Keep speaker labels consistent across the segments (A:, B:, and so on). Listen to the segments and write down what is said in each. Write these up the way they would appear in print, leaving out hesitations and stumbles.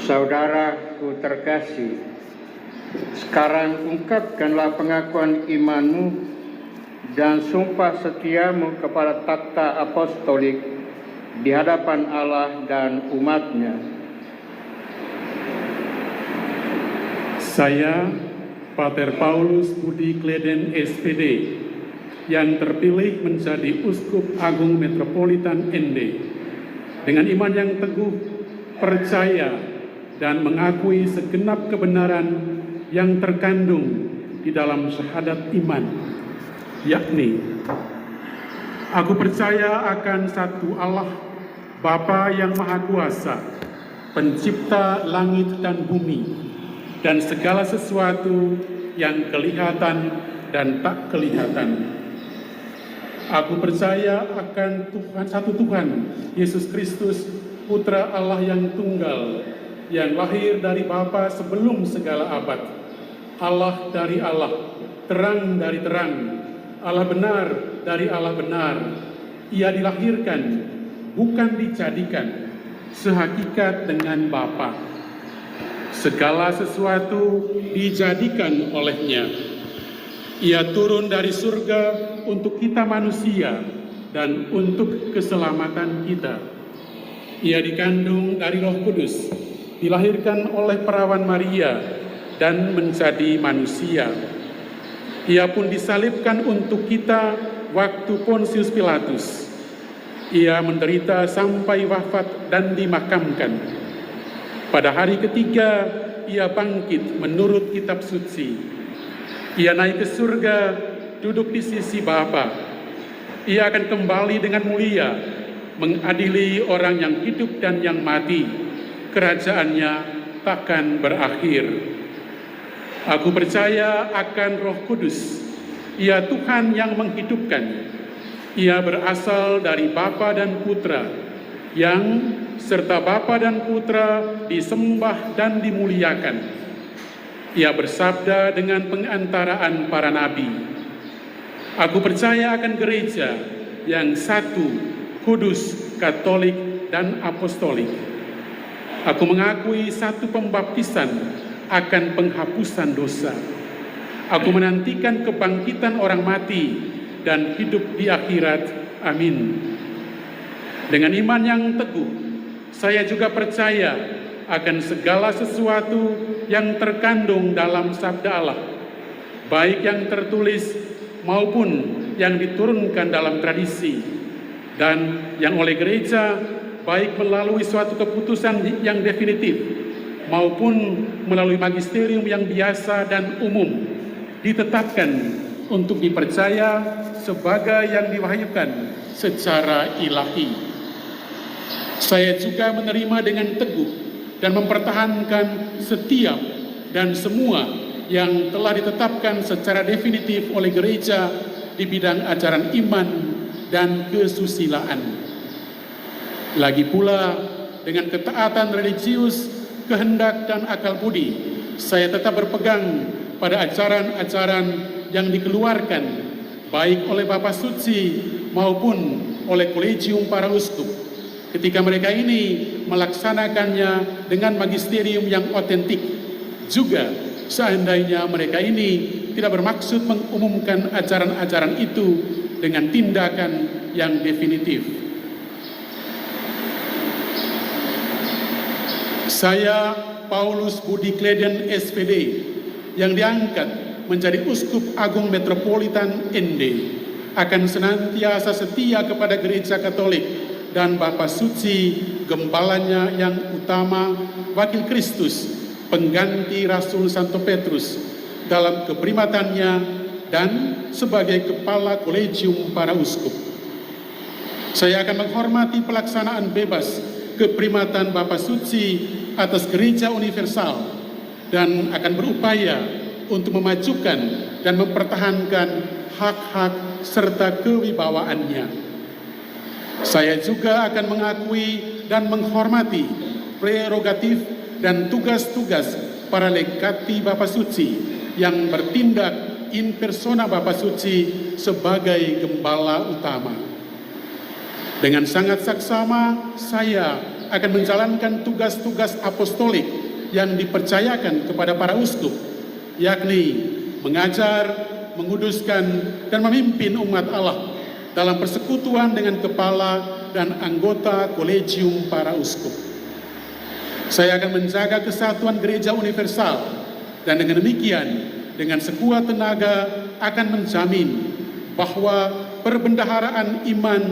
A: Saudaraku terkasih, sekarang ungkapkanlah pengakuan imanmu dan sumpah setiamu kepada takhta apostolik di hadapan Allah dan umat-Nya.
B: Saya, Pater Paulus Budi Kleden SPD, yang terpilih menjadi Uskup Agung Metropolitan ND, dengan iman yang teguh, percaya, dan mengakui segenap kebenaran yang terkandung di dalam syahadat iman, yakni aku percaya akan satu Allah, Bapa yang Maha Kuasa, pencipta langit dan bumi, dan segala sesuatu yang kelihatan dan tak kelihatan. Aku percaya akan satu Tuhan, Yesus Kristus, Putra Allah yang tunggal, yang lahir dari Bapa sebelum segala abad, Allah dari Allah, terang dari terang, Allah benar dari Allah benar. Ia dilahirkan, bukan dijadikan, sehakikat dengan Bapa. Segala sesuatu dijadikan olehnya. Ia turun dari surga untuk kita manusia dan untuk keselamatan kita. Ia dikandung dari Roh Kudus, dilahirkan oleh perawan Maria dan menjadi manusia. Ia pun disalibkan untuk kita waktu Pontius Pilatus. Ia menderita sampai wafat dan dimakamkan. Pada hari ketiga, ia bangkit menurut kitab suci. Ia naik ke surga, duduk di sisi Bapa. Ia akan kembali dengan mulia, mengadili orang yang hidup dan yang mati. Kerajaannya takkan berakhir. Aku percaya akan Roh Kudus. Ia Tuhan yang menghidupkan. Ia berasal dari Bapa dan Putra, yang serta Bapa dan Putra disembah dan dimuliakan. Ia bersabda dengan pengantaraan para nabi. Aku percaya akan gereja yang satu, kudus, katolik, dan apostolik. Aku mengakui satu pembaptisan akan penghapusan dosa. Aku menantikan kebangkitan orang mati dan hidup di akhirat. Amin. Dengan iman yang teguh, saya juga percaya akan segala sesuatu yang terkandung dalam sabda Allah, baik yang tertulis maupun yang diturunkan dalam tradisi, dan yang oleh gereja, baik melalui suatu keputusan yang definitif maupun melalui magisterium yang biasa dan umum, ditetapkan untuk dipercaya sebagai yang diwahyukan secara ilahi. Saya juga menerima dengan teguh dan mempertahankan setiap dan semua yang telah ditetapkan secara definitif oleh gereja di bidang ajaran iman dan kesusilaan. Lagi pula, dengan ketaatan religius, kehendak dan akal budi, saya tetap berpegang pada ajaran-ajaran yang dikeluarkan baik oleh Bapa Suci maupun oleh Kolegium para Uskup, ketika mereka ini melaksanakannya dengan magisterium yang otentik. Juga seandainya mereka ini tidak bermaksud mengumumkan ajaran-ajaran itu dengan tindakan yang definitif. Saya, Paulus Budi Kleden SPD, yang diangkat menjadi Uskup Agung Metropolitan ND, akan senantiasa setia kepada Gereja Katolik dan Bapa Suci, gembalanya yang utama, Wakil Kristus, pengganti Rasul Santo Petrus, dalam keprimatannya dan sebagai Kepala Kolegium para Uskup. Saya akan menghormati pelaksanaan bebas keprimatan Bapa Suci atas Gereja Universal dan akan berupaya untuk memajukan dan mempertahankan hak-hak serta kewibawaannya. Saya juga akan mengakui dan menghormati prerogatif dan tugas-tugas para legati Bapa Suci yang bertindak in persona Bapa Suci sebagai gembala utama. Dengan sangat saksama, saya akan menjalankan tugas-tugas apostolik yang dipercayakan kepada para uskup, yakni mengajar, menguduskan, dan memimpin umat Allah dalam persekutuan dengan kepala dan anggota kolegium para uskup. Saya akan menjaga kesatuan gereja universal, dan dengan demikian, dengan sekuat tenaga akan menjamin bahwa perbendaharaan iman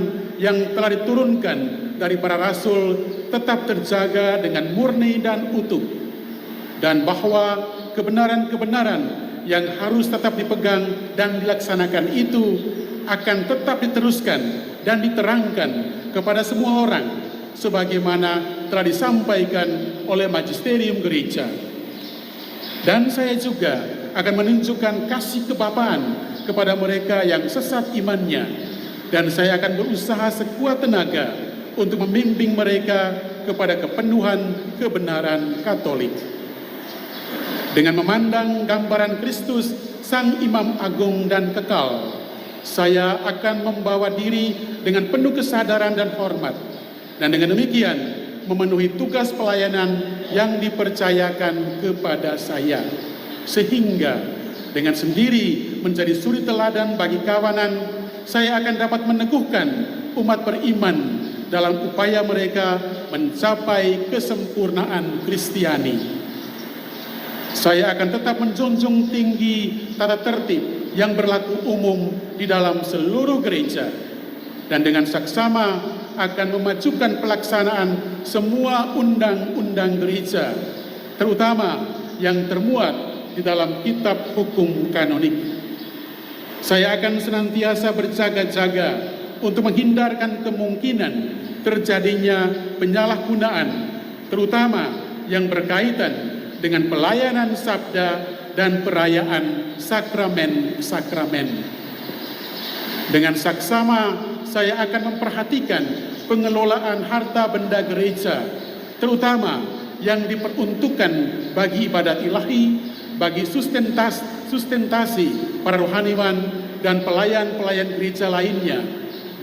B: yang telah diturunkan dari para rasul tetap terjaga dengan murni dan utuh, dan bahwa kebenaran-kebenaran yang harus tetap dipegang dan dilaksanakan itu akan tetap diteruskan dan diterangkan kepada semua orang sebagaimana telah disampaikan oleh magisterium gereja. Dan saya juga akan menunjukkan kasih kebapaan kepada mereka yang sesat imannya, dan saya akan berusaha sekuat tenaga untuk membimbing mereka kepada kepenuhan kebenaran Katolik. Dengan memandang gambaran Kristus, Sang Imam Agung dan Kekal, saya akan membawa diri dengan penuh kesadaran dan hormat, dan dengan demikian memenuhi tugas pelayanan yang dipercayakan kepada saya, sehingga dengan sendiri menjadi suri teladan bagi kawanan. Saya akan dapat meneguhkan umat beriman dalam upaya mereka mencapai kesempurnaan Kristiani. Saya akan tetap menjunjung tinggi tata tertib yang berlaku umum di dalam seluruh gereja, dan dengan saksama akan memajukan pelaksanaan semua undang-undang gereja, terutama yang termuat di dalam kitab hukum kanonik. Saya akan senantiasa berjaga-jaga untuk menghindarkan kemungkinan terjadinya penyalahgunaan, terutama yang berkaitan dengan pelayanan sabda dan perayaan sakramen-sakramen. Dengan saksama, saya akan memperhatikan pengelolaan harta benda gereja, terutama yang diperuntukkan bagi ibadat ilahi, bagi sustentasi para rohaniwan dan pelayan-pelayan gereja lainnya,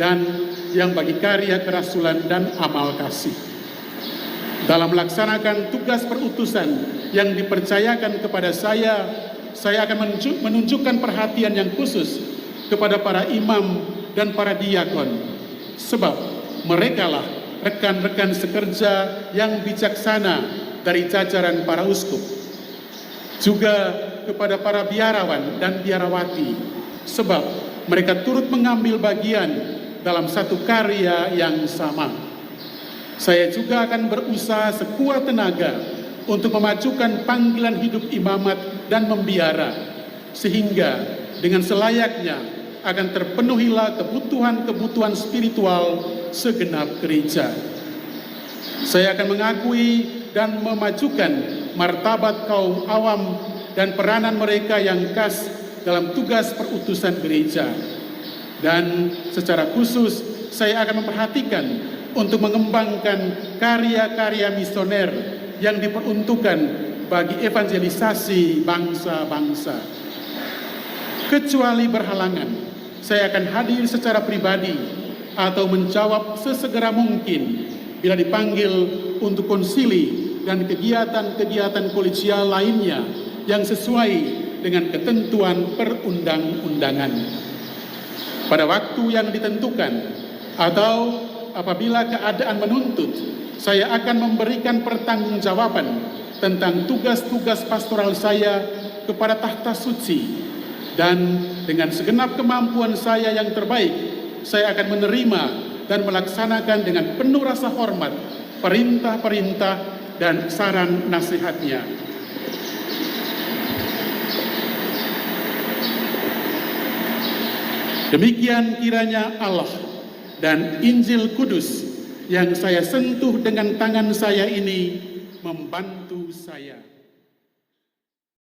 B: dan yang bagi karya kerasulan dan amal kasih. Dalam melaksanakan tugas perutusan yang dipercayakan kepada saya akan menunjukkan perhatian yang khusus kepada para imam dan para diakon, sebab merekalah rekan-rekan sekerja yang bijaksana dari jajaran para uskup. Juga kepada para biarawan dan biarawati, sebab mereka turut mengambil bagian dalam satu karya yang sama. Saya juga akan berusaha sekuat tenaga untuk memajukan panggilan hidup imamat dan membiara, sehingga dengan selayaknya akan terpenuhilah kebutuhan-kebutuhan spiritual segenap gereja. Saya akan mengakui dan memajukan martabat kaum awam dan peranan mereka yang khas dalam tugas perutusan gereja. Dan secara khusus saya akan memperhatikan untuk mengembangkan karya-karya misioner yang diperuntukkan bagi evangelisasi bangsa-bangsa. Kecuali berhalangan, saya akan hadir secara pribadi atau menjawab sesegera mungkin bila dipanggil untuk konsili dan kegiatan-kegiatan kolegial lainnya yang sesuai dengan ketentuan perundang-undangan. Pada waktu yang ditentukan atau apabila keadaan menuntut, saya akan memberikan pertanggungjawaban tentang tugas-tugas pastoral saya kepada takhta suci, dan dengan segenap kemampuan saya yang terbaik, saya akan menerima dan melaksanakan dengan penuh rasa hormat perintah-perintah dan saran nasihatnya. Demikian kiranya Allah dan Injil Kudus yang saya sentuh dengan tangan saya ini membantu saya.